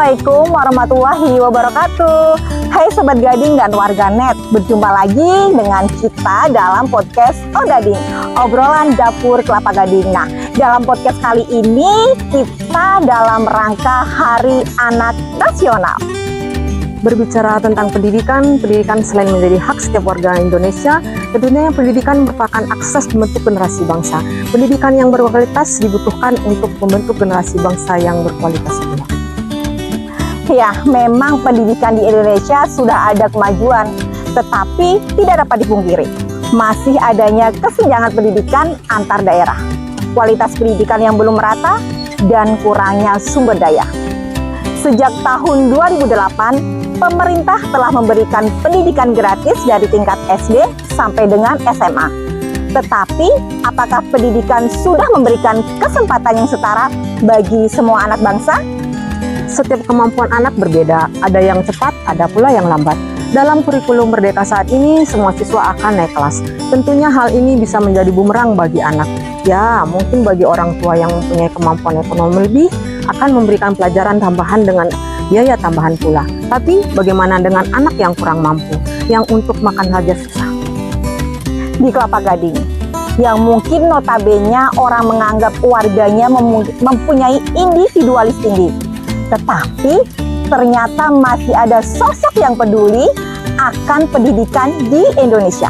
Assalamualaikum warahmatullahi wabarakatuh. Hai Sobat Gading dan warganet, berjumpa lagi dengan kita dalam podcast Odading, obrolan dapur kelapa gading. Nah, dalam podcast kali ini kita dalam rangka Hari Anak Nasional. Berbicara tentang pendidikan selain menjadi hak setiap warga Indonesia, tentunya pendidikan merupakan akses membentuk generasi bangsa. Pendidikan yang berkualitas dibutuhkan untuk membentuk generasi bangsa yang berkualitas pula. Ya, memang pendidikan di Indonesia sudah ada kemajuan, tetapi tidak dapat dipungkiri, masih adanya kesenjangan pendidikan antar daerah, kualitas pendidikan yang belum merata, dan kurangnya sumber daya. Sejak tahun 2008, pemerintah telah memberikan pendidikan gratis dari tingkat SD sampai dengan SMA. Tetapi, apakah pendidikan sudah memberikan kesempatan yang setara bagi semua anak bangsa? Setiap kemampuan anak berbeda, ada yang cepat, ada pula yang lambat. Dalam kurikulum Merdeka saat ini, semua siswa akan naik kelas. Tentunya hal ini bisa menjadi bumerang bagi anak. Ya, mungkin bagi orang tua yang mempunyai kemampuan ekonomi lebih, akan memberikan pelajaran tambahan dengan biaya tambahan pula. Tapi, bagaimana dengan anak yang kurang mampu, yang untuk makan saja susah? Di Kelapa Gading, yang mungkin notabene orang menganggap warganya mempunyai individualis tinggi, tetapi ternyata masih ada sosok yang peduli akan pendidikan di Indonesia.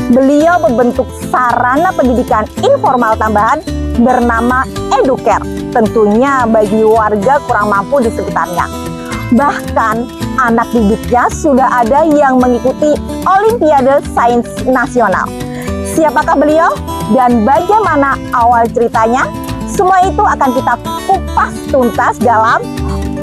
Beliau membentuk sarana pendidikan informal tambahan bernama Educare, tentunya bagi warga kurang mampu di sekitarnya. Bahkan anak didiknya sudah ada yang mengikuti Olimpiade Sains Nasional. Siapakah beliau dan bagaimana awal ceritanya? Semua itu akan kita kupas tuntas dalam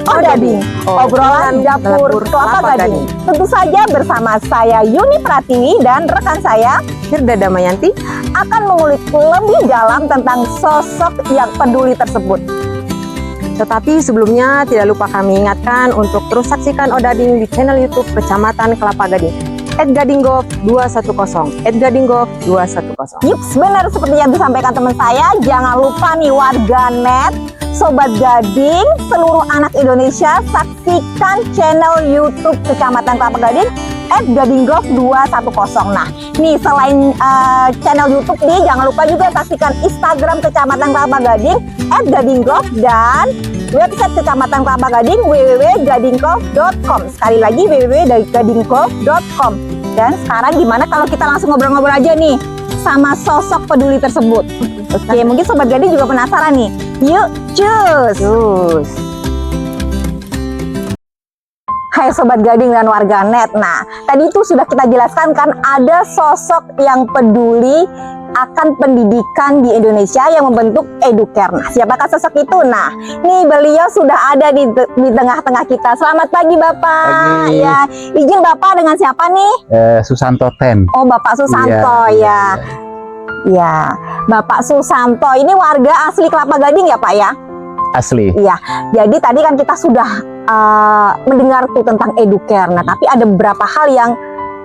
Odading, obrolan dapur kelapa gading. Tentu saja bersama saya Yuni Pratiwi dan rekan saya Firda Damayanti akan mengulik lebih dalam tentang sosok yang peduli tersebut. Tetapi sebelumnya tidak lupa kami ingatkan untuk terus saksikan Odading di channel YouTube Kecamatan Kelapa Gading @gadinggov210 @gadinggov210. Yups, benar seperti yang disampaikan teman saya. Jangan lupa nih warganet, Sobat Gading, seluruh anak Indonesia, saksikan channel YouTube Kecamatan Kelapa Gading @gadinggov210. Nah, nih selain channel YouTube nih, jangan lupa juga saksikan Instagram Kecamatan Kelapa Gading @gadinggov dan website Kecamatan Kelapa Gading www.gadinggov.com. Sekali lagi www.gadinggov.com. Dan sekarang gimana kalau kita langsung ngobrol-ngobrol aja nih sama sosok peduli tersebut? Oke, mungkin Sobat Gading juga penasaran nih. Yuk, cus! Hai Sobat Gading dan warganet. Nah, tadi itu sudah kita jelaskan kan ada sosok yang peduli akan pendidikan di Indonesia yang membentuk Educare. Nah, siapakah sosok itu? Nah, nih beliau sudah ada di tengah-tengah kita. Selamat pagi Bapak. Pagi. Ya, izin Bapak dengan siapa nih? Susanto Ten. Oh, Bapak Susanto ya. Ya, Bapak Susanto ini warga asli Kelapa Gading ya Pak ya? Asli. Iya, jadi tadi kan kita sudah mendengar tuh tentang Educare. Nah, tapi ada beberapa hal yang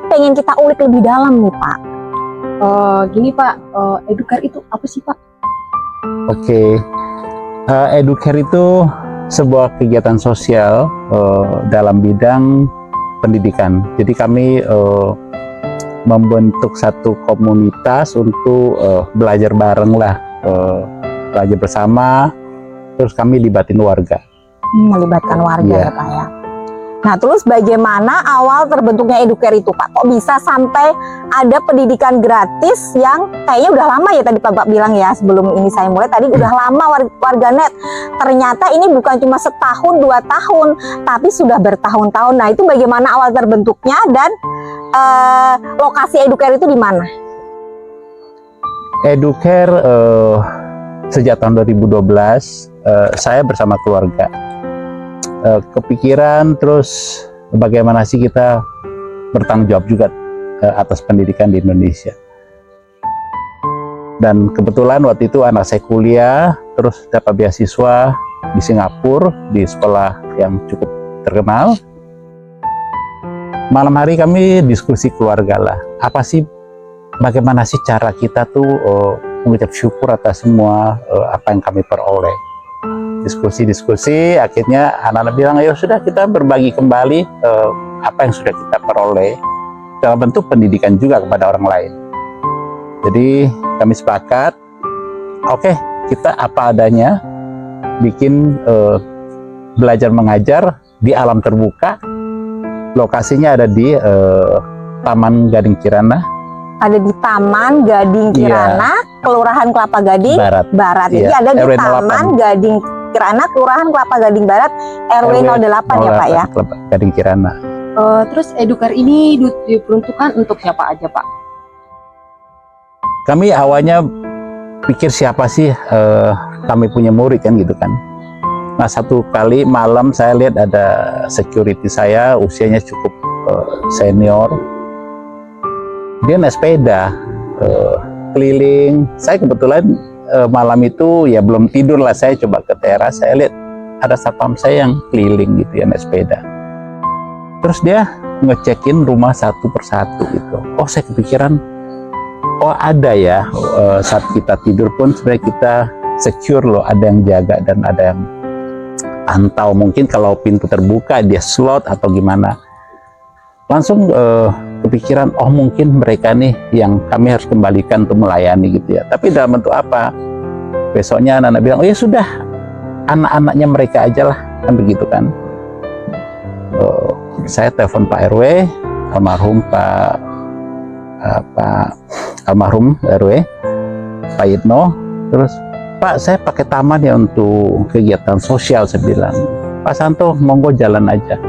pengen kita ulik lebih dalam nih Pak. Gini Pak, Educare itu apa sih Pak? Oke. Educare itu sebuah kegiatan sosial dalam bidang pendidikan. Jadi kami membentuk satu komunitas untuk belajar bareng lah, belajar bersama, terus kami libatin warga. Melibatkan warga Iya. ya Pak ya. Nah, terus bagaimana awal terbentuknya Educare itu Pak? Kok bisa sampai ada pendidikan gratis yang kayaknya udah lama ya tadi Bapak bilang ya, sebelum ini saya mulai tadi udah lama warganet. Ternyata ini bukan cuma setahun 2 tahun, tapi sudah bertahun-tahun. Nah, itu bagaimana awal terbentuknya dan lokasi Educare itu di mana? Educare sejak tahun 2012 saya bersama keluarga kepikiran terus bagaimana sih kita bertanggung jawab juga atas pendidikan di Indonesia. Dan kebetulan waktu itu anak saya kuliah terus dapat beasiswa di Singapura di sekolah yang cukup terkenal. Malam hari kami diskusi keluarga lah, apa sih, bagaimana sih cara kita tuh mengucap syukur atas semua apa yang kami peroleh. diskusi, akhirnya anak-anak bilang, ayo sudah kita berbagi kembali apa yang sudah kita peroleh dalam bentuk pendidikan juga kepada orang lain. Jadi kami sepakat, oke, kita apa adanya, bikin belajar mengajar di alam terbuka. Lokasinya ada di Taman Gading Kirana. Ada di Taman Gading Kirana, Kelurahan Kelapa Gading Barat. Jadi Iya, ada di RW 08. Taman Gading Kirana, Kelurahan Kelapa Gading Barat, RW 08 ya Pak ya. Kelapa Gading Kirana. Terus Edukar ini diperuntukkan untuk siapa aja Pak? Kami awalnya pikir siapa sih kami punya murid kan gitu kan. Nah, satu kali malam saya lihat ada security saya, usianya cukup senior. Dia naik sepeda keliling. Saya kebetulan malam itu ya belum tidur lah, saya coba ke teras, saya lihat ada satpam saya yang keliling gitu ya, naik sepeda. Terus dia ngecekin rumah satu persatu gitu. Oh, saya kepikiran, oh ada ya, saat kita tidur pun sebenarnya kita secure loh, ada yang jaga dan ada yang pantau. Mungkin kalau pintu terbuka dia slot atau gimana. Langsung kepikiran, oh mungkin mereka nih yang kami harus kembalikan untuk melayani gitu ya. Tapi dalam bentuk apa? Besoknya anak-anak bilang, oh ya sudah, anak-anaknya mereka aja lah, kan begitu kan. Saya telepon Pak RW, almarhum Pak almarhum RW Pak Yitno. Terus, Pak, saya pakai taman ya untuk kegiatan sosial. Saya bilang, Pak Santo, monggo jalan aja.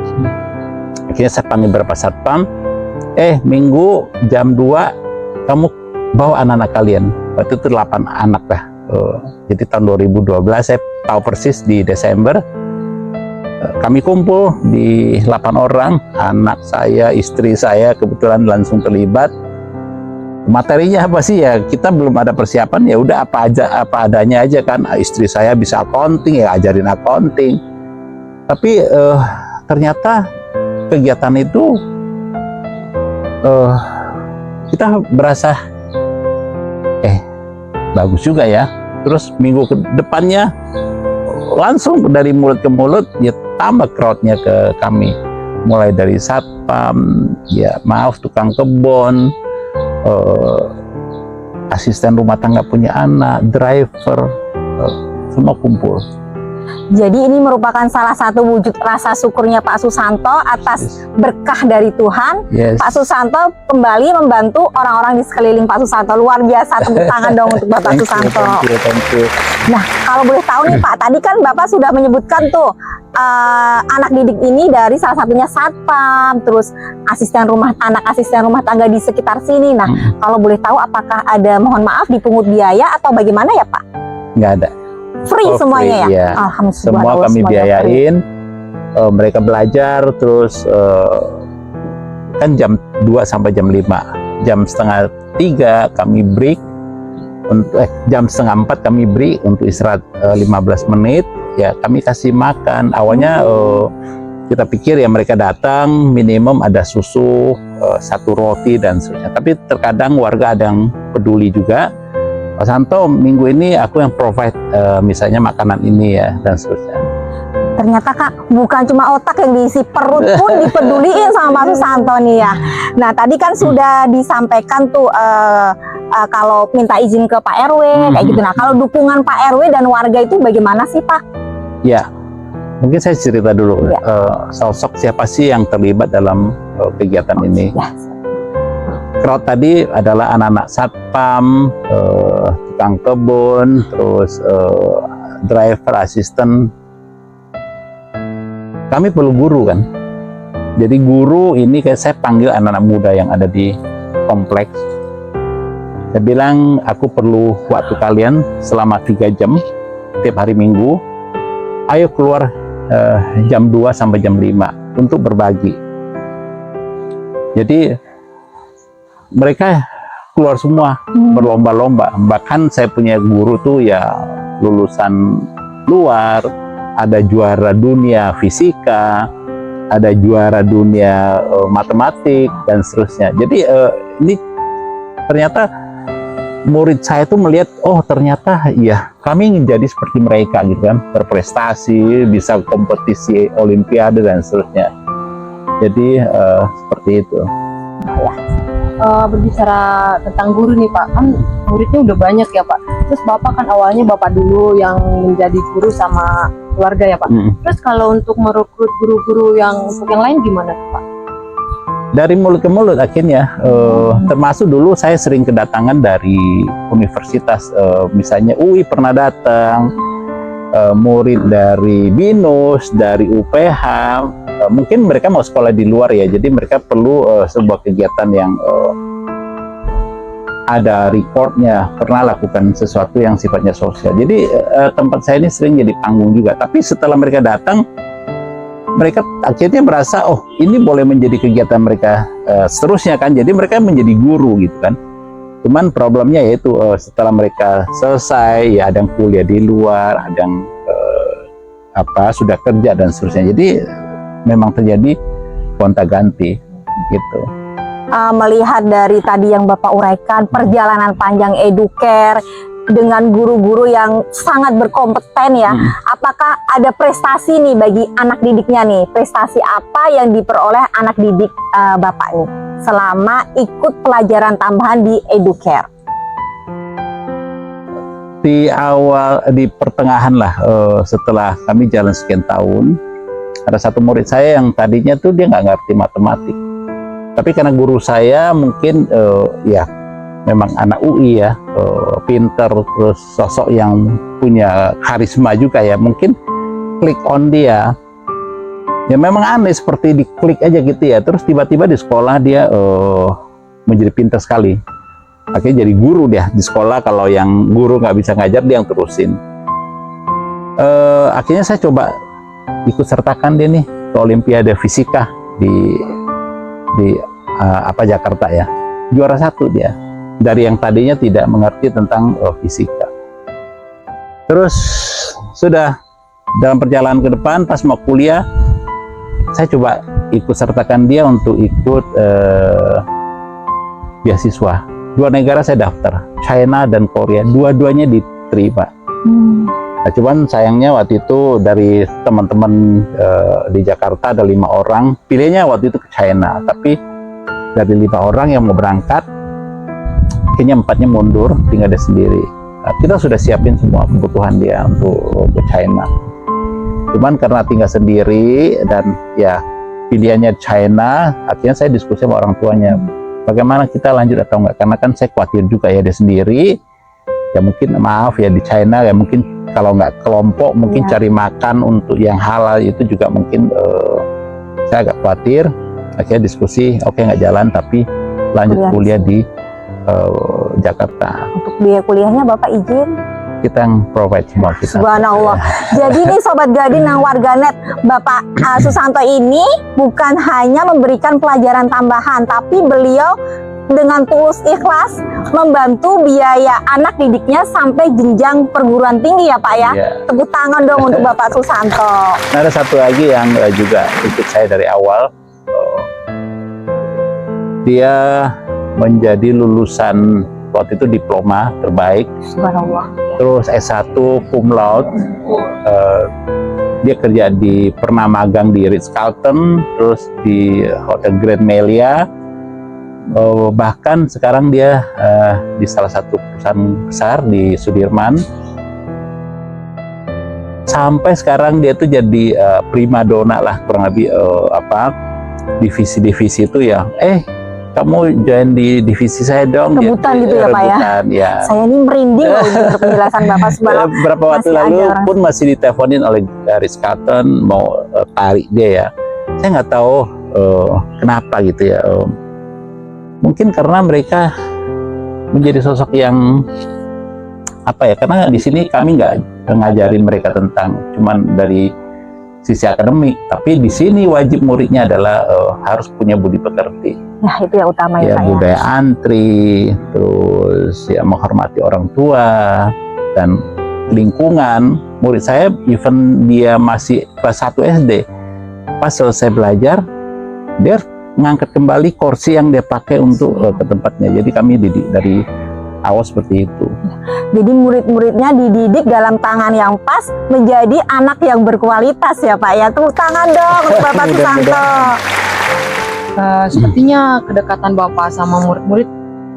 Akhirnya saya panggil beberapa satpam, Minggu jam 2 kamu bawa anak-anak kalian. Waktu itu 8 anak lah. Jadi tahun 2012 saya tahu persis di Desember. Kami kumpul di 8 orang, anak saya, istri saya kebetulan langsung terlibat. Materinya apa sih ya, kita belum ada persiapan, ya udah apa adanya aja kan. Istri saya bisa accounting, ya ajarin accounting. Tapi ternyata kegiatan itu kita berasa bagus juga ya. Terus minggu ke depannya langsung dari mulut ke mulut ya tambah crowdnya ke kami, mulai dari satpam, ya maaf, tukang kebun, asisten rumah tangga punya anak, driver, semua kumpul. Jadi ini merupakan salah satu wujud rasa syukurnya Pak Susanto atas berkah dari Tuhan. Pak Susanto kembali membantu orang-orang di sekeliling Pak Susanto. Luar biasa, tepuk tangan dong untuk Bapak Susanto. Thank you. Nah, kalau boleh tahu nih Pak, tadi kan Bapak sudah menyebutkan tuh anak didik ini dari salah satunya satpam, terus asisten rumah tangga di sekitar sini. Nah, kalau boleh tahu apakah ada, mohon maaf, dipungut biaya atau bagaimana ya Pak? Nggak ada. Free semuanya free, ya? ya. Alhamdulillah. Semua kami biayain. Mereka belajar terus kan jam 2 sampai jam 5. Jam setengah 3 kami break. Jam setengah 4 kami break untuk istirahat 15 menit. Ya kami kasih makan. Awalnya kita pikir ya mereka datang minimum ada susu, 1 roti dan sebagainya. Tapi terkadang warga ada yang peduli juga. Pak Santo, minggu ini aku yang provide misalnya makanan ini ya dan seterusnya. Ternyata Kak, bukan cuma otak yang diisi, perut pun dipeduliin sama Pak Susanto nih ya. Nah tadi kan sudah disampaikan tuh kalau minta izin ke Pak RW kayak gitu. Nah kalau dukungan Pak RW dan warga itu bagaimana sih Pak? Ya, mungkin saya cerita dulu sosok siapa sih yang terlibat dalam kegiatan ini. Crowd tadi adalah anak-anak satpam, tukang kebun, terus driver, asisten. Kami perlu guru kan. Jadi guru ini kayak saya panggil anak-anak muda yang ada di kompleks. Saya bilang aku perlu waktu kalian selama 3 jam tiap hari Minggu. Ayo keluar jam 2 sampai jam 5 untuk berbagi. Jadi mereka keluar semua berlomba-lomba. Bahkan saya punya guru tuh ya lulusan luar, ada juara dunia fisika, ada juara dunia matematik dan seterusnya. Jadi ini ternyata murid saya tuh melihat, oh ternyata ya kami ingin jadi seperti mereka gitu kan, berprestasi, bisa kompetisi olimpiade dan seterusnya. Jadi seperti itu. Berbicara tentang guru nih Pak, kan muridnya udah banyak ya Pak. Terus Bapak kan awalnya Bapak dulu yang menjadi guru sama keluarga ya Pak. Terus kalau untuk merekrut guru-guru yang untuk yang lain gimana Pak? Dari mulut ke mulut akhirnya, termasuk dulu saya sering kedatangan dari universitas, misalnya UI pernah datang, murid dari BINUS, dari UPH, mungkin mereka mau sekolah di luar ya, jadi mereka perlu sebuah kegiatan yang ada reportnya, pernah lakukan sesuatu yang sifatnya sosial. Jadi tempat saya ini sering jadi panggung juga, tapi setelah mereka datang, mereka akhirnya merasa, oh ini boleh menjadi kegiatan mereka seterusnya kan, jadi mereka menjadi guru gitu kan. Cuman problemnya yaitu setelah mereka selesai, ya ada yang kuliah di luar, ada yang sudah kerja dan seterusnya. Jadi memang terjadi gonta-ganti gitu. Melihat dari tadi yang Bapak uraikan, perjalanan panjang Educare dengan guru-guru yang sangat berkompeten ya, apakah ada prestasi nih bagi anak didiknya nih? Prestasi apa yang diperoleh anak didik Bapak nih selama ikut pelajaran tambahan di Educare? Di awal, di pertengahan lah, setelah kami jalan sekian tahun, ada satu murid saya yang tadinya tuh dia nggak ngerti matematik, tapi karena guru saya mungkin ya memang anak UI ya, pinter, terus sosok yang punya karisma juga ya, mungkin klik on dia. Ya memang aneh, seperti diklik aja gitu ya, terus tiba-tiba di sekolah dia menjadi pintar sekali. Akhirnya jadi guru dia di sekolah, kalau yang guru nggak bisa ngajar dia yang terusin. Akhirnya saya coba ikut sertakan dia nih ke Olimpiade Fisika di Jakarta ya. Juara 1 dia, dari yang tadinya tidak mengerti tentang fisika. Terus sudah dalam perjalanan ke depan, pas mau kuliah, saya coba ikut sertakan dia untuk ikut beasiswa. 2 negara saya daftar, China dan Korea, dua-duanya diterima. Nah, cuman sayangnya waktu itu dari teman-teman di Jakarta ada 5 orang, pilihnya waktu itu ke China, tapi dari 5 orang yang mau berangkat, kayaknya 4-nya mundur, tinggal dia sendiri. Nah, kita sudah siapin semua kebutuhan dia untuk ke China. Cuman karena tinggal sendiri dan ya pilihannya China, akhirnya saya diskusi sama orang tuanya, bagaimana kita lanjut atau enggak, karena kan saya khawatir juga ya dia sendiri, ya mungkin maaf ya di China ya mungkin kalau nggak kelompok mungkin cari makan untuk yang halal itu juga mungkin saya agak khawatir. Akhirnya diskusi, oke nggak jalan, tapi lanjut kuliah di Jakarta. Untuk biaya kuliahnya Bapak izin? Kita yang provide semua kita. Subhanallah. Jadi nih Sobat Gading yang warganet, Bapak Susanto ini bukan hanya memberikan pelajaran tambahan, tapi beliau dengan tulus ikhlas membantu biaya anak didiknya sampai jenjang perguruan tinggi ya Pak ya. Tepuk tangan dong untuk Bapak Susanto. Nah, ada satu lagi yang juga ikut saya dari awal. Dia menjadi lulusan waktu itu diploma terbaik. Subhanallah. Terus S1 cum laude. Dia kerja pernah magang di Ritz-Carlton, terus di Hotel Grand Melia. Bahkan sekarang dia di salah satu perusahaan besar di Sudirman. Sampai sekarang dia tuh jadi primadona lah, kurang lebih divisi-divisi itu ya. Kamu join di divisi saya dong. Rebutan gitu ya Pak ya? Saya ini merinding loh untuk penjelasan Bapak. Beberapa waktu lalu pun masih diteleponin oleh Ritz-Carlton mau tarik dia ya. Saya nggak tahu kenapa gitu ya. Mungkin karena mereka menjadi sosok yang karena di sini kami nggak ngajarin mereka tentang cuman dari sisi akademik, tapi di sini wajib muridnya adalah harus punya budi pekerti. Ya itu yang utama ya Pak ya. Budaya antri, terus ya menghormati orang tua dan lingkungan. Murid saya even dia masih kelas 1 SD, pas selesai belajar dia ngangkat kembali kursi yang dia pakai untuk ke tempatnya. Jadi kami didik dari awas seperti itu. Jadi murid-muridnya dididik dalam tangan yang pas menjadi anak yang berkualitas ya Pak ya. Tepuk tangan dong untuk Bapak Susanto. Sepertinya kedekatan Bapak sama murid-murid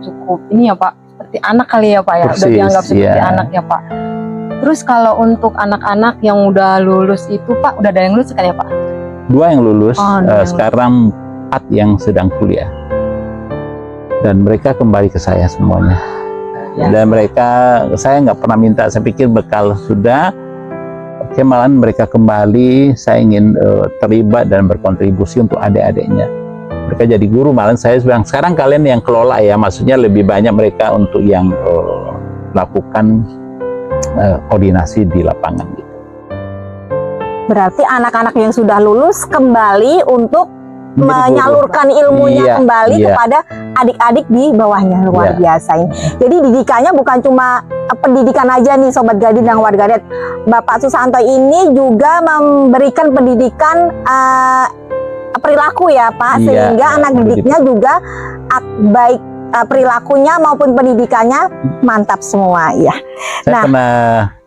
cukup ini ya Pak, seperti anak kali ya Pak ya, udah Persis, dianggap seperti iya. anak ya Pak. Terus kalau untuk anak-anak yang udah lulus itu Pak, udah ada yang lulus kan ya Pak? 2 yang lulus, Oh, 2 yang sekarang 4 yang sedang kuliah. Dan mereka kembali ke saya semuanya. Ya. Dan mereka, saya nggak pernah minta, saya pikir bekal sudah. Oke, malahan mereka kembali, saya ingin terlibat dan berkontribusi untuk adik-adiknya. Mereka jadi guru, malahan saya bilang, sekarang kalian yang kelola ya, maksudnya lebih banyak mereka untuk yang lakukan koordinasi di lapangan gitu. Berarti anak-anak yang sudah lulus kembali untuk Menjadi guru. menyalurkan ilmunya Iya, kembali iya. kepada adik-adik di bawahnya. Luar Iya. biasa ini. Jadi didikannya bukan cuma pendidikan aja nih Sobat Gading dan Warganet. Bapak Susanto ini juga memberikan pendidikan perilaku ya Pak, Iya, sehingga anak pendidikan. didiknya juga baik perilakunya maupun pendidikannya mantap semua ya. Saya Nah. pernah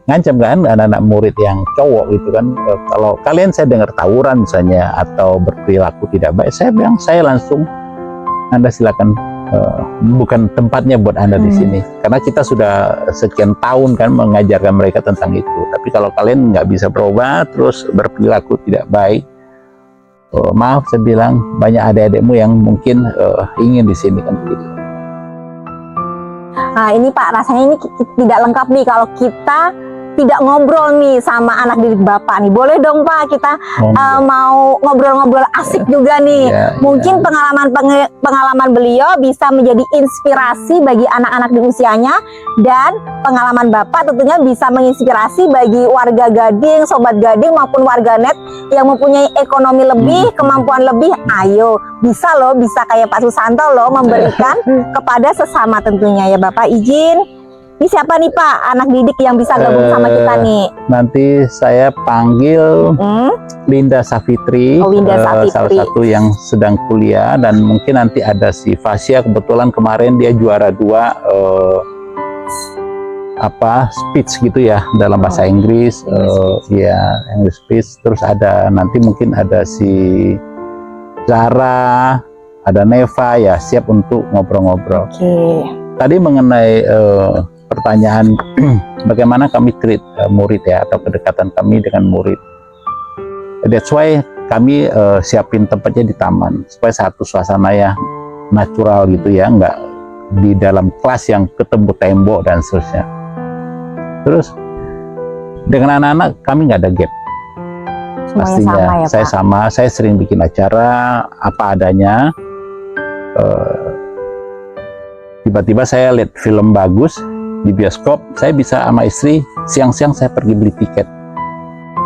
ngancam kan anak-anak murid yang cowok gitu kan, kalau kalian saya dengar tawuran misalnya atau berperilaku tidak baik, saya bilang, saya langsung, Anda silakan, bukan tempatnya buat Anda di sini, karena kita sudah sekian tahun kan mengajarkan mereka tentang itu. Tapi kalau kalian nggak bisa berubah terus berperilaku tidak baik, maaf saya bilang, banyak adik-adikmu yang mungkin ingin di sini kan begitu. Nah ini Pak, rasanya ini tidak lengkap nih kalau kita tidak ngobrol nih sama anak didik Bapak nih. Boleh dong Pak, kita mau ngobrol-ngobrol asik juga nih. Iya, Mungkin iya. pengalaman beliau bisa menjadi inspirasi bagi anak-anak di usianya, dan pengalaman Bapak tentunya bisa menginspirasi bagi warga Gading, Sobat Gading maupun warganet yang mempunyai ekonomi lebih, kemampuan lebih. Ayo, bisa loh, bisa kayak Pak Susanto loh memberikan kepada sesama tentunya ya Bapak. Izin. Ini siapa nih Pak anak didik yang bisa gabung sama kita nih? Nanti saya panggil Linda Safitri, Oh, Linda Safitri. salah satu yang sedang kuliah, dan mungkin nanti ada si Fasya, kebetulan kemarin dia juara 2 speech gitu ya dalam bahasa Inggris, ya English speech. Terus ada nanti mungkin ada si Zara, ada Neva ya, siap untuk ngobrol-ngobrol. Oke. Tadi mengenai pertanyaan bagaimana kami treat murid ya, atau kedekatan kami dengan murid. That's why kami siapin tempatnya di taman supaya satu suasana ya natural gitu ya, nggak di dalam kelas yang ketemu tembok dan seterusnya. Terus dengan anak-anak kami nggak ada gap. Semuanya Pastinya sama ya saya Pak? sama, saya sering bikin acara apa adanya. Tiba-tiba saya lihat film bagus di bioskop, saya bisa sama istri siang-siang saya pergi beli tiket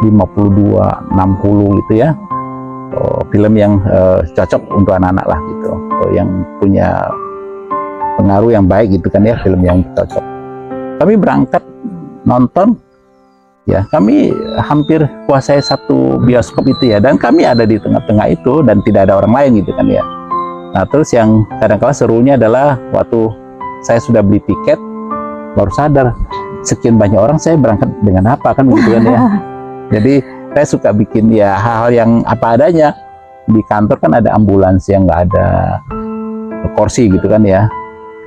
52, 60 gitu ya. Film yang cocok untuk anak-anak lah gitu, yang punya pengaruh yang baik gitu kan ya, film yang cocok. Kami berangkat nonton ya, kami hampir kuasai satu bioskop itu ya, dan kami ada di tengah-tengah itu dan tidak ada orang lain gitu kan ya. Nah terus yang kadang-kala serunya adalah waktu saya sudah beli tiket baru sadar sekian banyak orang, saya berangkat dengan apa kan begitu kan ya. Jadi saya suka bikin ya hal-hal yang apa adanya. Di kantor kan ada ambulans yang nggak ada kursi gitu kan ya,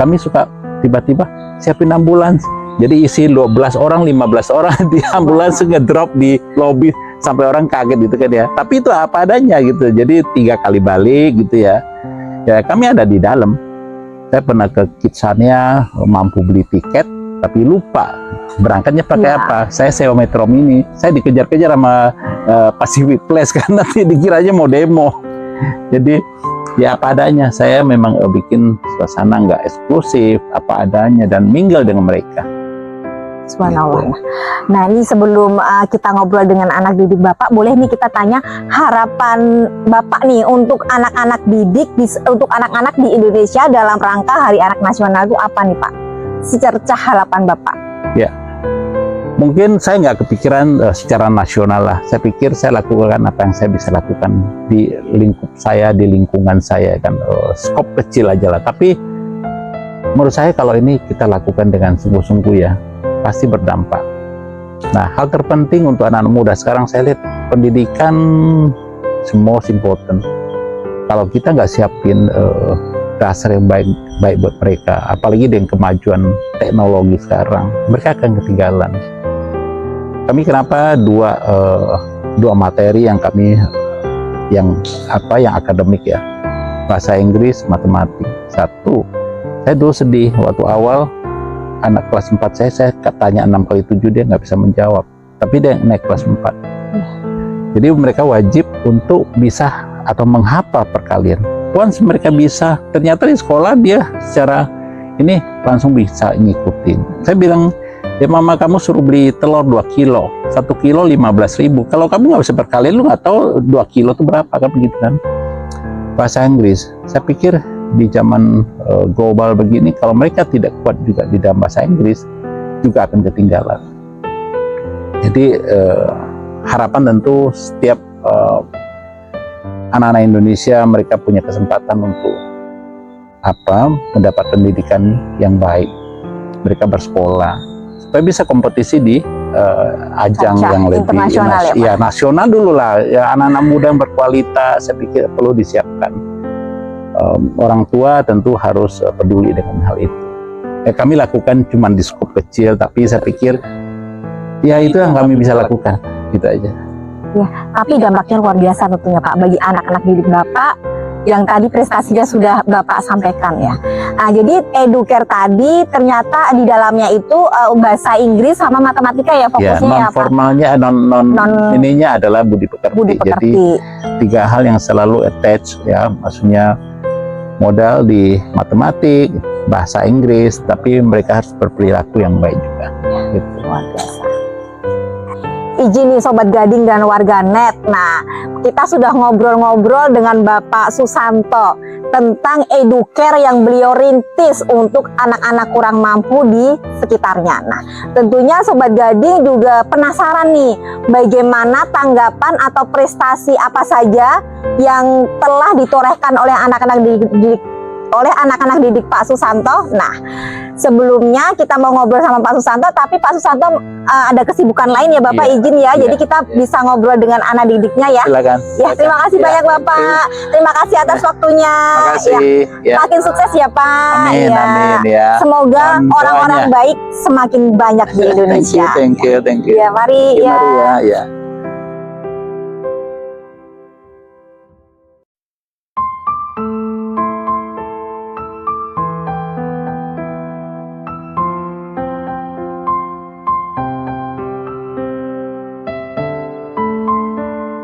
kami suka tiba-tiba siapin ambulans, jadi isi 12 orang 15 orang di ambulans, ngedrop di lobby sampai orang kaget gitu kan ya. Tapi itu apa adanya gitu, jadi 3 kali balik gitu ya. Ya kami ada di dalam. Saya pernah ke Kitsannya mampu beli tiket tapi lupa berangkatnya pakai Ya. apa. Saya sewa Metro Mini, saya dikejar-kejar sama Pacific Place karena nanti dikiranya mau demo. Jadi ya apa adanya, saya memang bikin suasana nggak eksklusif, apa adanya, dan mingle dengan mereka. Subhanallah. Nah ini sebelum kita ngobrol dengan anak didik Bapak, boleh nih kita tanya harapan Bapak nih untuk anak-anak didik, untuk anak-anak di Indonesia dalam rangka Hari Anak Nasional itu apa nih Pak? Secercah harapan Bapak. Ya, mungkin saya nggak kepikiran secara nasional lah. Saya pikir saya lakukan apa yang saya bisa lakukan di lingkup saya, di lingkungan saya kan, skop kecil aja lah. Tapi menurut saya kalau ini kita lakukan dengan sungguh-sungguh ya, pasti berdampak. Nah, hal terpenting untuk anak-anak muda sekarang saya lihat pendidikan most important. Kalau kita nggak siapin dasar yang baik buat mereka, apalagi dengan kemajuan teknologi sekarang, mereka akan ketinggalan. Kami kenapa dua materi yang kami yang akademik ya, bahasa Inggris, matematik. Satu, saya dulu sedih waktu awal anak kelas 4 saya tanya 6 kali 7 dia nggak bisa menjawab, tapi dia naik kelas 4. Jadi mereka wajib untuk bisa atau menghafal perkalian. Once mereka bisa, ternyata di sekolah dia secara ini langsung bisa ngikutin. Saya bilang, ya mama kamu suruh beli telur 2 kilo, 1 kilo 15.000. Kalau kamu nggak bisa berkalian, lu nggak tahu 2 kilo itu berapa, kan begitu kan. Bahasa Inggris, saya pikir di zaman global begini, kalau mereka tidak kuat juga di dalam bahasa Inggris, juga akan ketinggalan. Jadi harapan tentu setiap anak-anak Indonesia mereka punya kesempatan untuk mendapat pendidikan yang baik, mereka bersekolah supaya bisa kompetisi di ajang yang lebih internasional ya, nasional dulu lah ya. Anak-anak muda yang berkualitas saya pikir perlu disiapkan. Orang tua tentu harus peduli dengan hal itu. Kami lakukan cuma di skop kecil, tapi saya pikir ya itu yang kami bisa lakukan, gitu aja. Ya, tapi dampaknya luar biasa tentunya Pak bagi anak-anak didik Bapak yang tadi prestasinya sudah Bapak sampaikan ya. Nah, jadi Educare tadi ternyata di dalamnya itu bahasa Inggris sama matematika ya fokusnya ya, non formalnya non ininya adalah budi pekerti. Jadi 3 hal yang selalu attach ya, maksudnya modal di matematik, bahasa Inggris, tapi mereka harus berperilaku yang baik juga. Gitu. Luar biasa. Izin nih Sobat Gading dan warganet. Nah, kita sudah ngobrol-ngobrol dengan Bapak Susanto tentang Educare yang beliau rintis untuk anak-anak kurang mampu di sekitarnya. Nah, tentunya Sobat Gading juga penasaran nih, bagaimana tanggapan atau prestasi apa saja yang telah ditorehkan oleh anak-anak didik Pak Susanto. Nah, sebelumnya kita mau ngobrol sama Pak Susanto, tapi Pak Susanto ada kesibukan lain ya Bapak, izin ya. Jadi kita bisa ngobrol dengan anak didiknya ya. Silakan. Ya, terima kasih banyak Bapak. Terima kasih atas waktunya. Terima kasih. Ya. Makin sukses ya Pak. Amin, ya. amin ya. Semoga Dan orang-orang doanya. baik semakin banyak di Indonesia. Thank you. Ya, mari ya. Mari ya.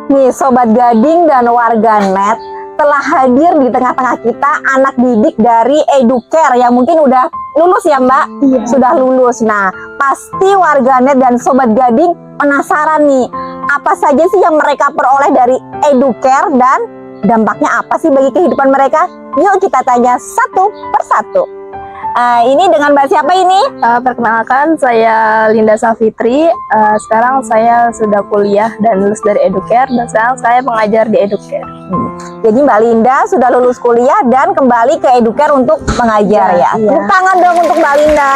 Nih Sobat Gading dan warganet, telah hadir di tengah-tengah kita anak didik dari Educare yang mungkin udah lulus ya Mbak? Iya. Sudah lulus. Nah, pasti warganet dan Sobat Gading penasaran nih, apa saja sih yang mereka peroleh dari Educare dan dampaknya apa sih bagi kehidupan mereka? Yuk kita tanya satu persatu. Ini dengan Mbak siapa ini? Perkenalkan, saya Linda Safitri. Sekarang saya sudah kuliah dan lulus dari Educare, dan sekarang saya mengajar di Educare. Jadi Mbak Linda sudah lulus kuliah dan kembali ke Educare untuk mengajar ya. Iya. Tepuk tangan dong untuk Mbak Linda.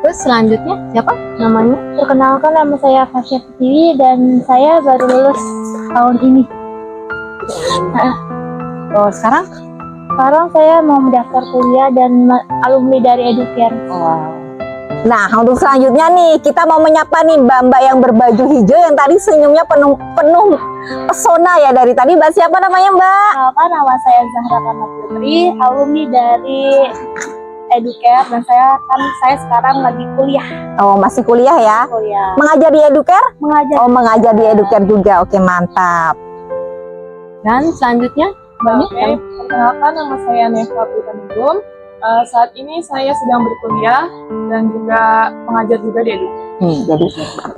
Terus selanjutnya siapa namanya? Perkenalkan, nama saya Fasya Tiwi dan saya baru lulus tahun ini. Oh, sekarang? Sekarang saya mau mendaftar kuliah dan alumni dari Educare. Nah, untuk selanjutnya nih, kita mau menyapa nih Mbak-mbak yang berbaju hijau yang tadi senyumnya penuh pesona ya dari tadi. Mbak siapa namanya Mbak? Perkenalkan, nama saya Zahra Karna Putri, alumni dari Educare, dan saya sekarang lagi kuliah. Oh, masih kuliah ya? Kuliah. Mengajar di Educare? Mengajar. Oh, mengajar di Educare juga. Oke, mantap. Dan selanjutnya Oke, perkenalkan, nama saya Neva Pritanigum. Saat ini saya sedang berkuliah dan juga mengajar juga di Educare. Jadi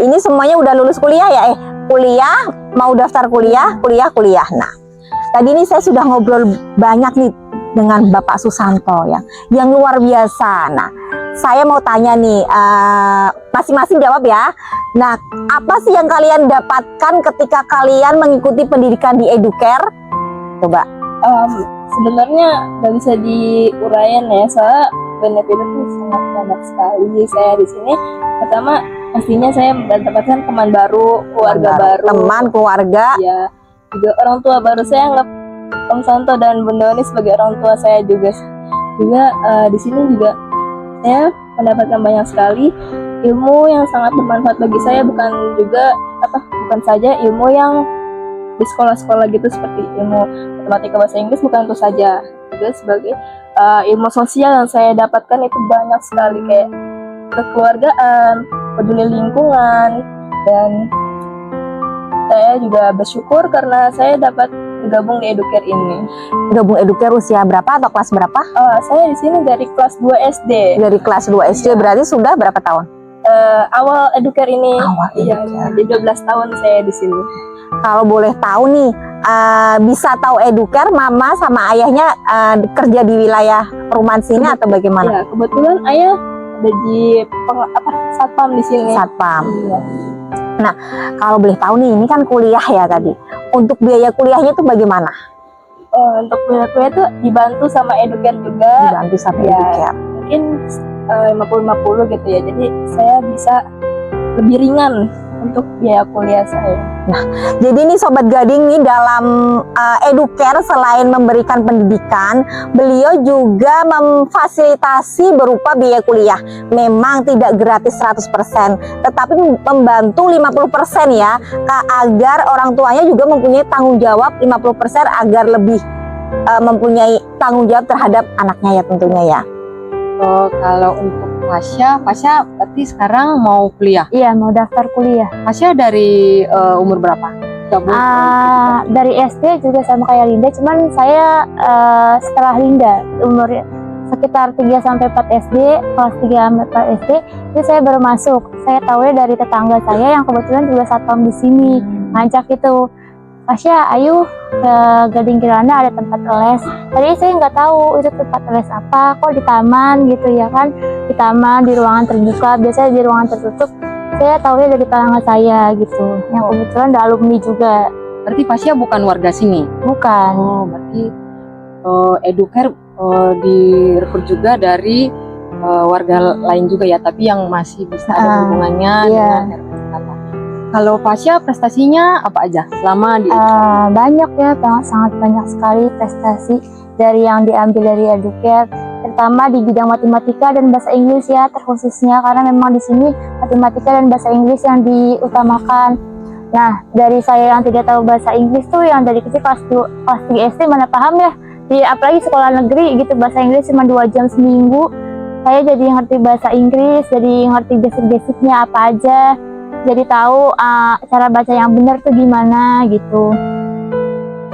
ini semuanya udah lulus kuliah ya? Kuliah, mau daftar kuliah. Nah, tadi ini saya sudah ngobrol banyak nih dengan Bapak Susanto ya, yang luar biasa. Nah, saya mau tanya nih, masing-masing jawab ya. Nah, apa sih yang kalian dapatkan ketika kalian mengikuti pendidikan di Educare? Coba Sebenarnya nggak bisa diuraiin ya, soalnya benefit itu sangat banyak sekali. Saya di sini pertama pastinya saya mendapatkan teman baru, keluarga baru, Teman, keluarga. ya juga orang tua baru. Saya anggap Om Santo dan Bunda Oni sebagai orang tua saya juga. Di sini juga saya mendapatkan banyak sekali ilmu yang sangat bermanfaat bagi saya, bukan saja ilmu yang di sekolah-sekolah gitu seperti ilmu matematika, bahasa Inggris, bukan itu saja, juga sebagai ilmu sosial yang saya dapatkan itu banyak sekali, kayak kekeluargaan, peduli lingkungan, dan saya juga bersyukur karena saya dapat bergabung di Educare ini. Gabung Educare usia berapa atau kelas berapa? Saya di sini dari kelas 2 SD. Dari kelas 2 SD berarti sudah berapa tahun? Awal Educare ini. Awal Iya, jadi 12 tahun saya di sini. Kalau boleh tahu nih, bisa tahu Educare mama sama ayahnya kerja di wilayah perumahan sini atau bagaimana? Ya, kebetulan ayah ada di satpam di sini. Satpam. Iya. Kalau boleh tahu nih, ini kan kuliah ya tadi. Untuk biaya kuliahnya itu bagaimana? Untuk kuliah itu dibantu sama Educare juga. Dibantu sama Ya. Educare. Mungkin 50-50 gitu ya. Jadi saya bisa lebih ringan untuk biaya kuliah saya. Jadi nih Sobat Gading nih, dalam Educare selain memberikan pendidikan, beliau juga memfasilitasi berupa biaya kuliah. Memang tidak gratis 100%, tetapi membantu 50% ya, agar orang tuanya juga mempunyai tanggung jawab 50% agar lebih mempunyai tanggung jawab terhadap anaknya ya tentunya ya. Kalau untuk Pasha berarti sekarang mau kuliah. Iya, mau daftar kuliah. Pasha dari umur berapa? Gabung Dari SD juga sama kayak Linda, cuman saya setelah Linda umur sekitar 3-4 SD, kelas 3-4 SD itu saya baru masuk. Saya tahu dari tetangga saya yang kebetulan juga satpam di sini, ngajak itu, Pasha, ayo ke Gading Kirana ada tempat les. Tadi saya nggak tahu itu tempat les apa, kok di taman gitu ya kan, di taman, di ruangan terbuka, biasanya di ruangan tertutup. Saya tahunya dari tetangga saya gitu, yang kebetulan ada alumni juga. berarti Pasha bukan warga sini. Bukan. Oh, berarti Educare direkrut juga dari warga lain juga ya, tapi yang masih bisa ada hubungannya iya. dengan RP Jakarta. Kalau Pasha prestasinya apa aja selama di Banyak ya, sangat banyak sekali prestasi dari yang diambil dari Educare, terutama di bidang matematika dan bahasa Inggris ya, terkhususnya karena memang di sini matematika dan bahasa Inggris yang diutamakan. Nah, dari saya yang tidak tahu bahasa Inggris tuh, yang dari kecil kelas 3 SD mana paham ya, apalagi sekolah negeri gitu, bahasa Inggris cuma 2 jam seminggu, saya jadi ngerti bahasa Inggris, jadi ngerti basic-basicnya apa aja, jadi tahu cara baca yang benar tuh gimana gitu.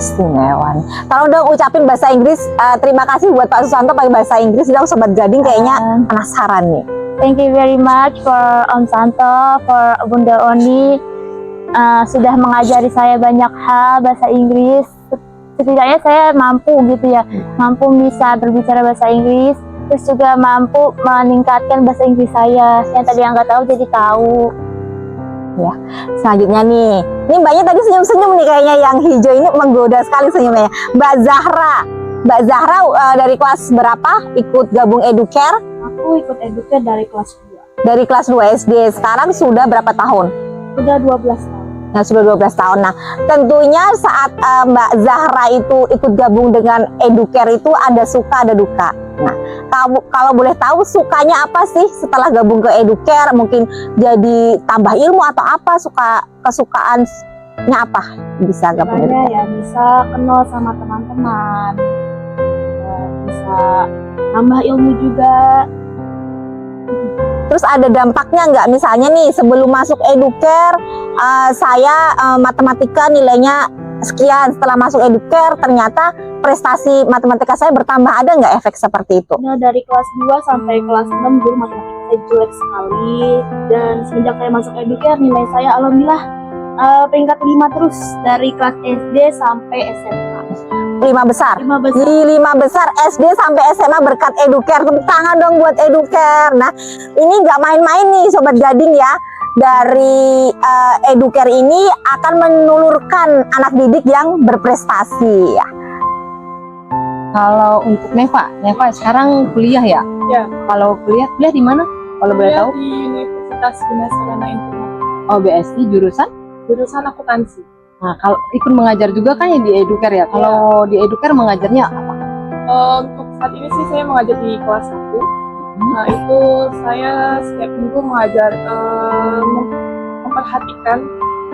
Istimewa. Kalau udah ucapin bahasa Inggris, terima kasih buat Pak Susanto pakai bahasa Inggris. Dong Sobat Gading kayaknya penasaran nih. Thank you very much for Om Santo, for Bunda Oni, sudah mengajari saya banyak hal bahasa Inggris. Setidaknya saya mampu gitu ya, mampu bisa berbicara bahasa Inggris, terus juga mampu meningkatkan bahasa Inggris saya. Yang tadi yang nggak tahu jadi tahu. Ya, selanjutnya nih, ini mbaknya tadi senyum-senyum nih kayaknya, yang hijau ini menggoda sekali senyumnya. Mbak Zahra dari kelas berapa ikut gabung Educare? Aku ikut Educare dari kelas 2. Dari kelas 2 SD, sekarang sudah berapa tahun? Sudah 12 tahun. Nah, sudah 12 tahun. Nah, tentunya saat Mbak Zahra itu ikut gabung dengan Educare itu ada suka, ada duka. Nah, kalau boleh tahu sukanya apa sih setelah gabung ke Educare? Mungkin jadi tambah ilmu atau apa? Kesukaannya apa bisa gabung Educare? Ya bisa kenal sama teman-teman, bisa tambah ilmu juga. Terus ada dampaknya nggak? Misalnya nih sebelum masuk Educare, saya matematika nilainya sekian. Setelah masuk Educare ternyata prestasi matematika saya bertambah. Ada nggak efek seperti itu? Nah, dari kelas 2 sampai kelas 6 dulu matematika saya jelek sekali, dan semenjak saya masuk Educare nilai saya alhamdulillah peringkat 5 terus dari kelas SD sampai SMA. 5 besar. 5 besar. Di 5 besar SD sampai SMA berkat Educare. Tepuk tangan dong buat Educare. Nah, ini nggak main-main nih Sobat Gading ya. Dari Educare ini akan menulurkan anak didik yang berprestasi ya. Kalau untuk Neva sekarang kuliah ya? Ya. Kalau kuliah di mana? Kalau boleh tahu? Di Universitas Bina Sarana Informatika. Oh, BSI jurusan? Jurusan akuntansi. Nah, kalau ikut mengajar juga kan ya di Educare ya? Kalau di Educare mengajarnya apa? Untuk saat ini sih saya mengajar di kelas 1. Nah, itu saya setiap minggu mengajar memperhatikan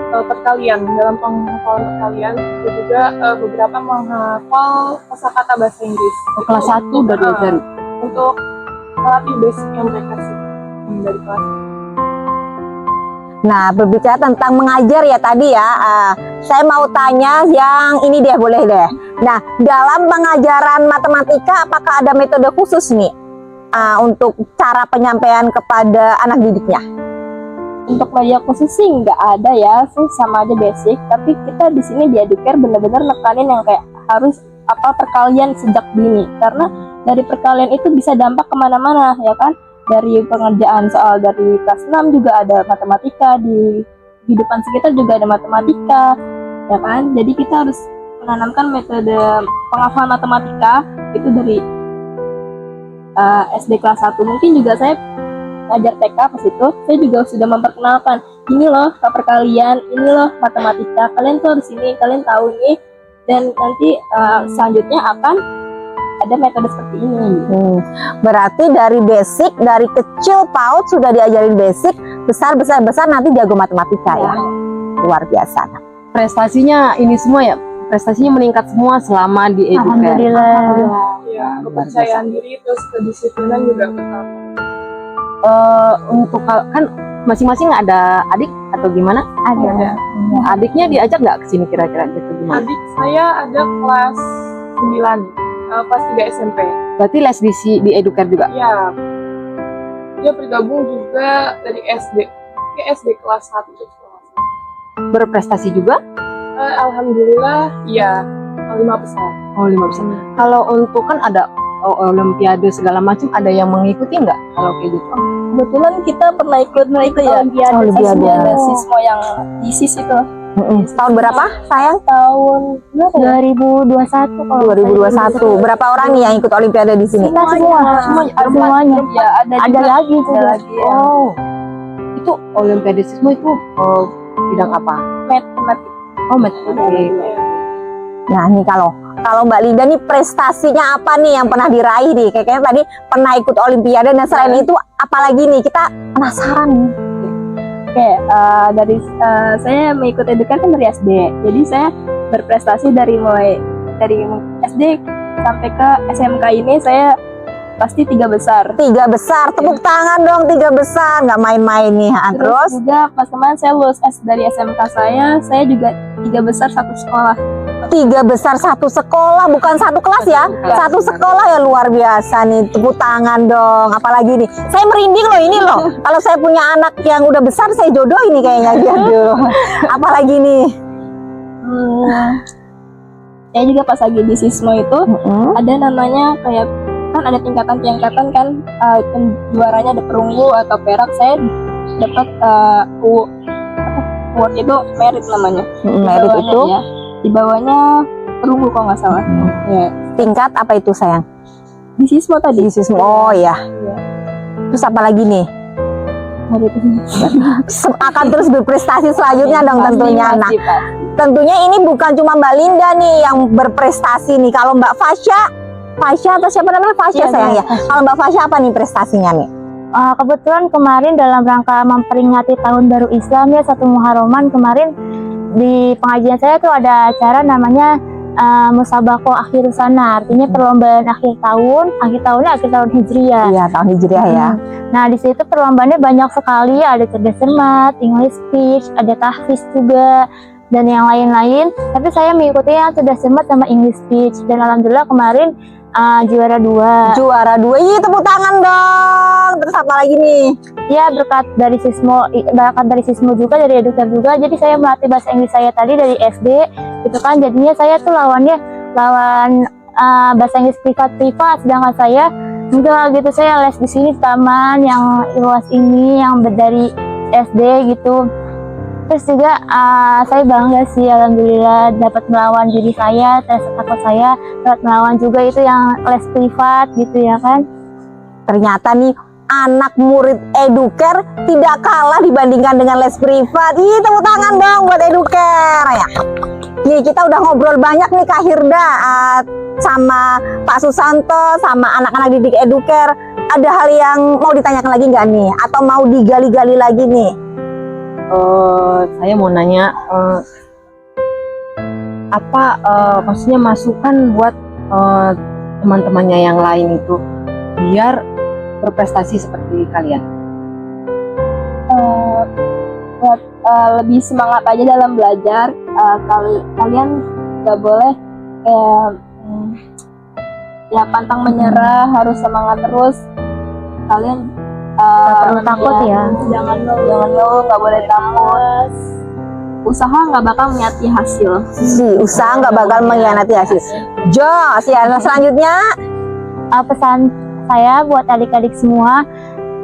perkalian dalam penghafalan perkalian, dan juga beberapa menghafal kosakata bahasa Inggris. Kelas 1 udah diajarin? Untuk melatih basic yang mereka sih dari kelas 1. Nah, berbicara tentang mengajar ya tadi ya, saya mau tanya yang ini deh, boleh deh. Nah, dalam pengajaran matematika apakah ada metode khusus nih untuk cara penyampaian kepada anak didiknya? Untuk media khusus sih nggak ada ya, sih sama aja basic. Tapi kita di sini di Educare benar-benar nekanin yang kayak harus perkalian sejak dini, karena dari perkalian itu bisa dampak kemana-mana ya kan. Dari pengerjaan soal dari kelas 6 juga ada matematika, di kehidupan sekitar juga ada matematika ya kan. Jadi kita harus menanamkan metode penghafalan matematika itu dari SD kelas 1. Mungkin juga saya ngajar TK pas itu, saya juga sudah memperkenalkan ini loh perkalian, ini loh matematika, kalian tuh harus ini, kalian tahu ini, dan nanti selanjutnya akan ada metode seperti ini. Berarti dari basic, dari kecil PAUD sudah diajarin basic, besar nanti jago matematika ya. Luar biasa. Prestasinya ini semua ya? Prestasinya meningkat semua selama di Educare? Alhamdulillah. Ya, kepercayaan diri terus kedisiplinan juga bertambah. Untuk kan masing-masing ada adik atau gimana? Ada. Adiknya diajak nggak ke sini kira-kira gitu gimana? Adik saya ada kelas 9. Kelas 3 SMP. Berarti les di Educare juga? Ya, dia bergabung juga dari SD ke SD kelas 1. Berprestasi juga? Alhamdulillah, iya, 5 besar. Oh, 5 besar. Kalau untuk kan ada olimpiade segala macam, ada yang mengikuti nggak kalau kayak gitu? Kebetulan kita pernah ikut Olimpiade sismo yang ISIS itu. Tahun berapa sayang? Tahun berapa ya? 2021 kalau 2021. Berapa orang nih yang ikut olimpiade di sini? kita semuanya. Ya, Ada lagi juga. lagi ya. Oh, itu olimpiade sismo itu bidang apa? Matematik. Oh, matematik. Nah, nih kalau Mbak Linda nih prestasinya apa nih yang pernah diraih nih? Kayaknya tadi pernah ikut olimpiade, dan selain itu apalagi nih? Kita penasaran nih. Oke, dari saya mengikuti Educare kan dari SD. Jadi saya berprestasi dari SD sampai ke SMK ini saya pasti 3 besar. 3 besar, tepuk tangan dong, 3 besar, nggak main-main nih. Terus juga pas kemarin saya lulus dari SMK saya juga 3 besar satu sekolah. 3 besar satu sekolah, bukan satu kelas ya, satu sekolah ya, luar biasa nih, tepuk tangan dong. Apalagi nih, saya merinding loh ini loh. Kalau saya punya anak yang udah besar, saya jodoh ini kayaknya gitu. Apalagi nih. Saya juga pas lagi di sismo itu ada namanya kayak kan ada tingkatan kan, juaranya ada perunggu atau perak. Saya dapat award itu merit namanya. Merit itu ya. Di bawahnya perunggu kalau nggak salah. Ya. tingkat apa itu sayang? Di sismo tadi. Di sismo. Oh ya. Terus apa lagi nih? Akan terus berprestasi selanjutnya dong tentunya. Nah, tentunya ini bukan cuma Mbak Linda nih yang berprestasi nih. Kalau Mbak Fasya atau siapa namanya? Fasya sayang ya. Kalau Mbak Fasya apa nih prestasinya nih? Kebetulan kemarin dalam rangka memperingati Tahun Baru Islam ya, 1 Muharraman kemarin di pengajian saya tuh ada acara namanya Musabaqah Akhir Sana, artinya perlombaan akhir tahunnya akhir tahun Hijriah. Iya, tahun Hijriah ya. Nah, di situ perlombaannya banyak sekali, ada cerdas cermat, English speech, ada tahfiz juga, dan yang lain-lain. Tapi saya mengikuti yang cerdas cermat sama English speech, dan alhamdulillah kemarin juara 2. Juara 2, iya tepuk tangan dong. Terus apa lagi nih? Ya, berkat dari sismo juga, dari Educare juga. Jadi saya melatih bahasa Inggris saya tadi dari SD, gitu kan. Jadinya saya tuh lawan bahasa Inggris privat, sedangkan saya enggak gitu. Saya les di sini di taman yang luas ini, yang dari SD gitu. Terus juga saya bangga sih, alhamdulillah dapat melawan diri saya, rasa takut saya, dapat melawan juga itu yang les privat gitu ya kan. Ternyata nih anak murid Educare tidak kalah dibandingkan dengan les privat. Ih, tepuk tangan dong buat Educare ya. Nih, kita udah ngobrol banyak nih Kak Hirda sama Pak Susanto, sama anak-anak didik Educare. Ada hal yang mau ditanyakan lagi nggak nih? Atau mau digali-gali lagi nih? Saya mau nanya, maksudnya masukan buat teman-temannya yang lain itu biar berprestasi seperti kalian? Buat lebih semangat aja dalam belajar. Kalian nggak boleh kayak ya pantang menyerah, harus semangat terus. Kalian Nggak perlu takut ya. Jangan ngeluh, nggak boleh takut. Usaha nggak bakal mengkhianati hasil. Usaha nggak bakal mengkhianati hasil. Jos ya. Nah, selanjutnya Pesan saya buat adik-adik semua,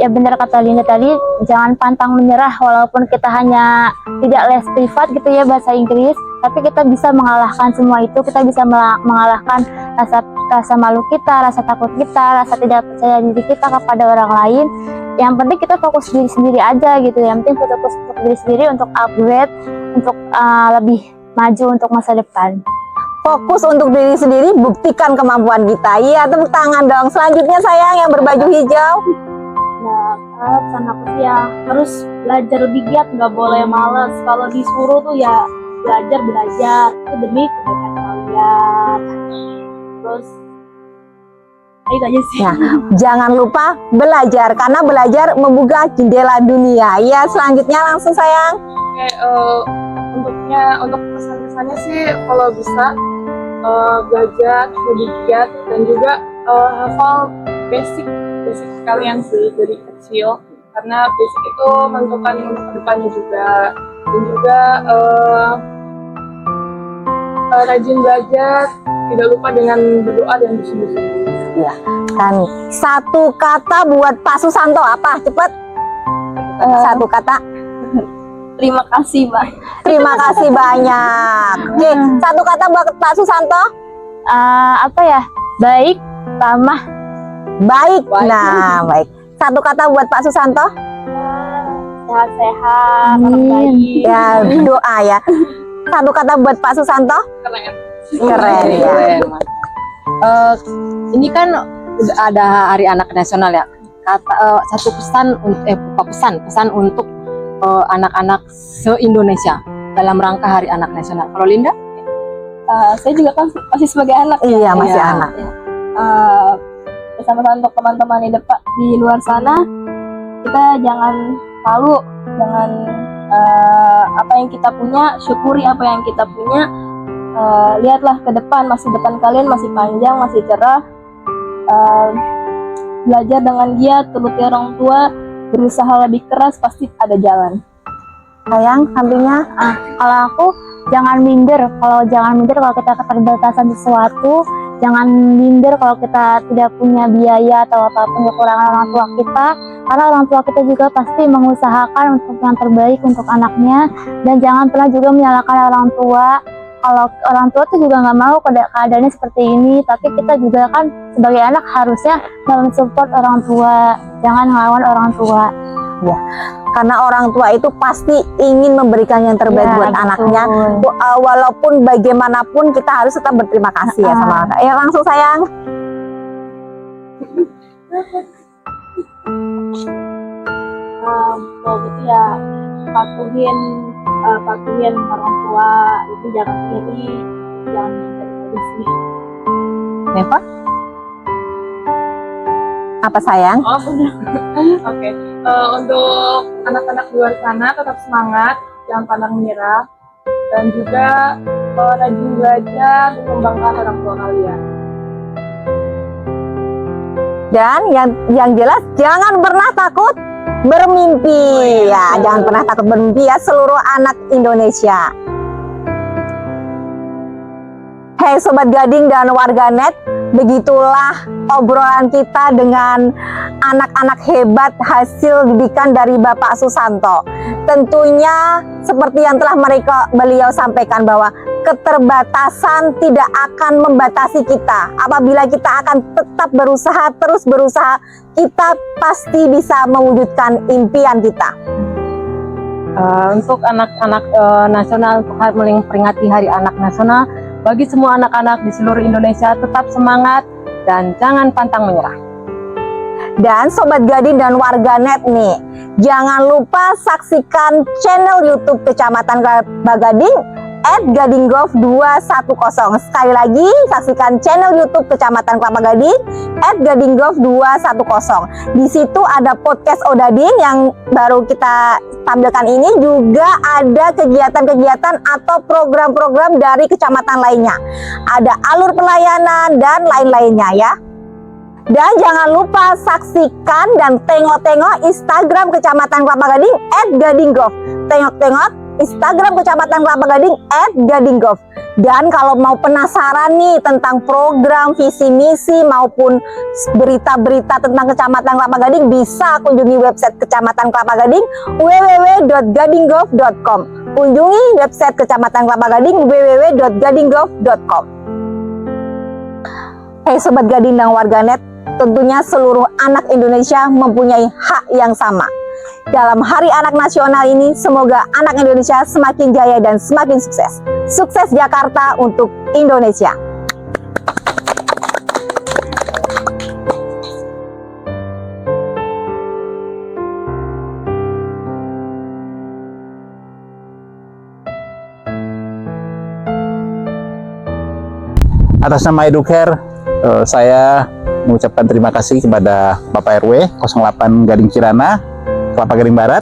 ya benar kata Linda tadi, jangan pantang menyerah walaupun kita hanya tidak les privat gitu ya bahasa Inggris, tapi kita bisa mengalahkan semua itu, kita bisa mengalahkan rasa malu kita, rasa takut kita, rasa tidak percaya diri kita kepada orang lain. Yang penting kita fokus diri sendiri aja gitu, yang penting fokus untuk diri sendiri untuk upgrade, untuk lebih maju untuk masa depan. fokus untuk diri sendiri, buktikan kemampuan kita. Iya, tepuk tangan dong. Selanjutnya sayang yang berbaju hijau. Nah, pesan aku sih ya harus belajar lebih giat, nggak boleh males. Kalau disuruh tuh ya belajar itu demi kebaikan kalian. Terus itu aja sih. Nah, jangan lupa belajar karena belajar membuka jendela dunia. Iya, selanjutnya langsung sayang. Oke, untuk pesan-pesannya sih kalau bisa belajar lebih giat dan juga hafal basic kalian sih dari kecil, karena basic itu menentukan kedepannya juga. Dan juga rajin belajar, tidak lupa dengan berdoa dan bersungguh-sungguh. Ya, kan satu kata buat Pak Susanto apa? Cepet. Satu kata. Terima kasih, Mbak. Terima kasih banyak. Oke, satu kata buat Pak Susanto. Apa ya? Baik, ramah. Baik. Nah, baik. Satu kata buat Pak Susanto. Sehat-sehat, orang Amin. baik. Ya, doa ya. Satu kata buat Pak Susanto. Keren. Keren ya. Ini kan udah ada Hari Anak Nasional ya. Satu pesan untuk anak-anak se-Indonesia dalam rangka Hari Anak Nasional. Kalau Linda? Saya juga kan masih sebagai anak. Iya, masih Iya. anak. Bersama-sama untuk teman-teman di luar sana, kita jangan malu, jangan apa yang kita punya, syukuri apa yang kita punya. Lihatlah ke depan, masa depan kalian masih panjang, masih cerah. Belajar dengan giat, turuti orang tua, berusaha lebih keras, pasti ada jalan. Sayang, sampingnya. Kalau aku jangan minder. Kalau kita keterbatasan sesuatu, jangan minder kalau kita tidak punya biaya atau apapun kekurangan orang tua kita, karena orang tua kita juga pasti mengusahakan untuk yang terbaik untuk anaknya. Dan jangan pernah juga menyalahkan orang tua. Kalau orang tua tuh juga nggak mau keadaannya seperti ini, tapi kita juga kan sebagai anak harusnya mensupport orang tua, jangan ngelawan orang tua. Ya, karena orang tua itu pasti ingin memberikan yang terbaik Ya, buat betul. anaknya. Walaupun bagaimanapun kita harus tetap berterima kasih ya sama anak. Ya, langsung sayang. Kalau gitu ya patuhin orang tua, itu jangan iri, jangan minder sih. Neva? Apa sayang? Oh, udah. Oke. Untuk anak-anak di luar sana, tetap semangat, jangan pantang menyerah, dan juga rajin belajar dan mengembangkan orang tua kalian. Dan yang jelas jangan pernah takut bermimpi. Ya, jangan pernah takut bermimpi ya seluruh anak Indonesia. Hei Sobat Gading dan warganet, begitulah obrolan kita dengan anak-anak hebat hasil didikan dari Bapak Susanto. Tentunya seperti yang telah beliau sampaikan bahwa keterbatasan tidak akan membatasi kita. Apabila kita akan tetap berusaha, terus berusaha, kita pasti bisa mewujudkan impian kita. Untuk anak-anak nasional, untuk memperingati Hari Anak Nasional, bagi semua anak-anak di seluruh Indonesia, tetap semangat dan jangan pantang menyerah. Dan Sobat Gading dan warganet nih, jangan lupa saksikan channel YouTube Kecamatan Kelapa Gading @gadinggov210. Sekali lagi, saksikan channel YouTube Kecamatan Kelapa Gading @gadinggov210. Di situ ada podcast Odading yang baru kita tampilkan ini, juga ada kegiatan-kegiatan atau program-program dari kecamatan lainnya. Ada alur pelayanan dan lain-lainnya ya. Dan jangan lupa saksikan dan tengok-tengok Instagram Kecamatan Kelapa Gading @gadinggov. Tengok-tengok Instagram Kecamatan Kelapa Gading @gadinggov. Dan kalau mau penasaran nih tentang program, visi misi maupun berita-berita tentang Kecamatan Kelapa Gading, bisa kunjungi website Kecamatan Kelapa Gading www.gadinggov.com. Kunjungi website Kecamatan Kelapa Gading www.gadinggov.com. Hei Sobat Gading dan warganet, tentunya seluruh anak Indonesia mempunyai hak yang sama. Dalam Hari Anak Nasional ini, semoga anak Indonesia semakin jaya dan semakin sukses. Sukses Jakarta untuk Indonesia. Atas nama Educare, saya mengucapkan terima kasih kepada Bapak RW 08 Gading Kirana, Kelapa Gading Barat.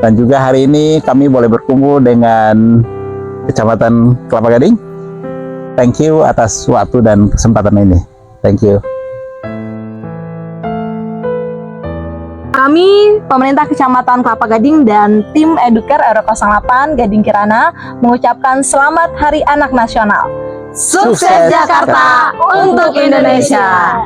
Dan juga hari ini kami boleh berkumpul dengan Kecamatan Kelapa Gading. Thank you atas waktu dan kesempatan ini. Thank you. Kami, pemerintah Kecamatan Kelapa Gading dan tim Educare RW 08 Gading Kirana mengucapkan selamat Hari Anak Nasional. Sukses Jakarta untuk Indonesia.